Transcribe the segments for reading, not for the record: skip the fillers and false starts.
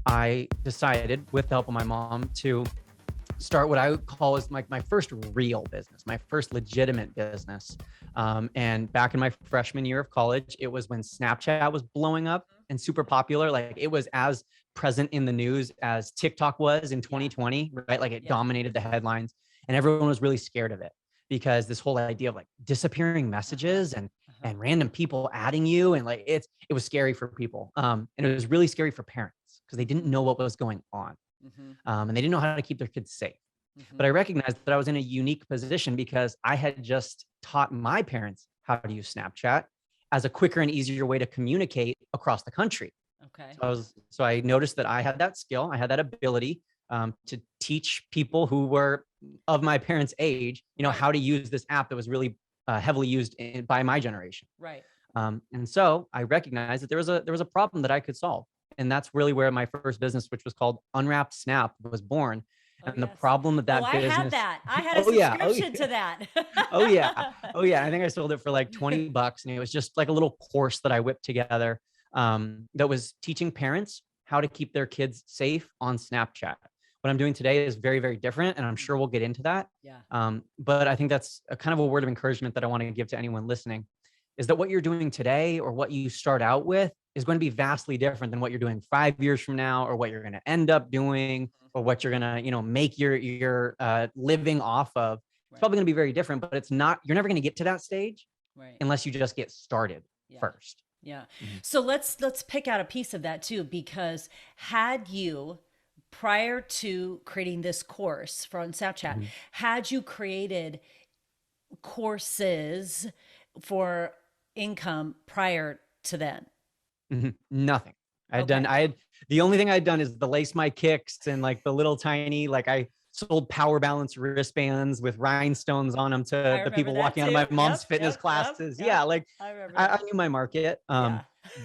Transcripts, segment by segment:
I decided, with the help of my mom, to start what I would call is like my first real business, my first legitimate business. And back in my freshman year of college, it was when Snapchat was blowing up and super popular. Like it was as present in the news as TikTok was in 2020, right? Like it dominated the headlines and everyone was really scared of it because this whole idea of like disappearing messages and random people adding you. And like, it was scary for people. And it was really scary for parents because they didn't know what was going on. And they didn't know how to keep their kids safe. But I recognized that I was in a unique position because I had just taught my parents how to use Snapchat as a quicker and easier way to communicate across the country. Okay. So I noticed that I had that skill, I had that ability to teach people who were of my parents' age, how to use this app that was really heavily used by my generation. Right. And so I recognized that there was a problem that I could solve. And that's really where my first business, which was called Unwrapped Snap, was born. And the problem with that business. I had that. I had a subscription to that. Oh yeah. I think I sold it for like $20, and it was just like a little course that I whipped together that was teaching parents how to keep their kids safe on Snapchat. What I'm doing today is very, very different, and I'm sure we'll get into that. Yeah. But I think that's a kind of a word of encouragement that I want to give to anyone listening, is that what you're doing today or what you start out with is going to be vastly different than what you're doing 5 years from now, or what you're going to end up doing, or what you're going to, make your living off of. It's probably going to be very different, but you're never going to get to that stage unless you just get started first. Yeah. So let's pick out a piece of that too, because had you, prior to creating this course from Snapchat, had you created courses for income prior to then? Nothing. The only thing I'd done is the Lace My Kicks and like the little tiny, like I sold Power Balance wristbands with rhinestones on them to the people walking out of my mom's fitness classes. Yeah. Like I knew my market.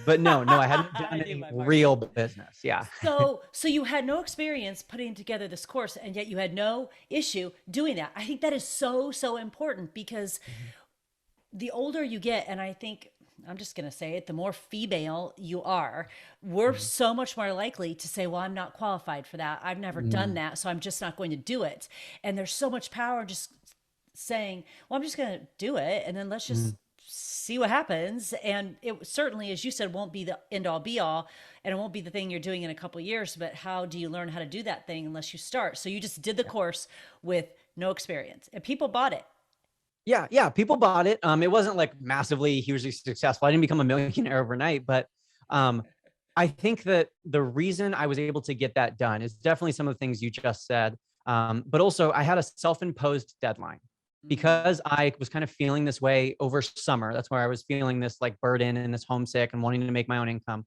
But no, I hadn't done any real business. Yeah. So you had no experience putting together this course, and yet you had no issue doing that. I think that is so, so important, because the older you get, and I think, I'm just going to say it, the more female you are, we're so much more likely to say, well, I'm not qualified for that. I've never done that, so I'm just not going to do it. And there's so much power just saying, well, I'm just going to do it, and then let's just see what happens. And it certainly, as you said, won't be the end all be all, and it won't be the thing you're doing in a couple of years, but how do you learn how to do that thing unless you start? So you just did the course with no experience, and people bought it. Yeah. People bought it. It wasn't like massively, hugely successful. I didn't become a millionaire overnight, but I think that the reason I was able to get that done is definitely some of the things you just said. But also I had a self-imposed deadline because I was kind of feeling this way over summer. That's where I was feeling this like burden and this homesick and wanting to make my own income.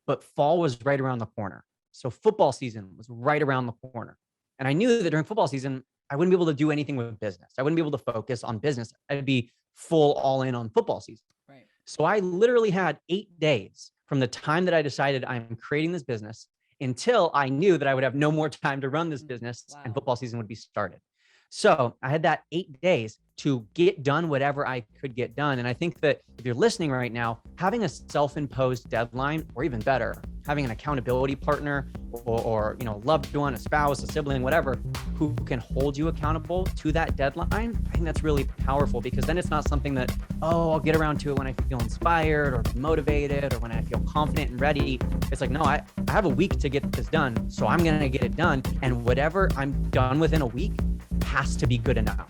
But fall was right around the corner. So football season was right around the corner. And I knew that during football season, I wouldn't be able to do anything with business. I wouldn't be able to focus on business. I'd be full all in on football season. Right. So I literally had 8 days from the time that I decided I'm creating this business until I knew that I would have no more time to run this business and football season would be started. So I had that 8 days to get done whatever I could get done. And I think that if you're listening right now, having a self-imposed deadline, or even better, having an accountability partner or loved one, a spouse, a sibling, whatever, who can hold you accountable to that deadline, I think that's really powerful, because then it's not something that, I'll get around to it when I feel inspired or motivated or when I feel confident and ready. It's like, no, I have a week to get this done, so I'm going to get it done. And whatever I'm done within a week has to be good enough.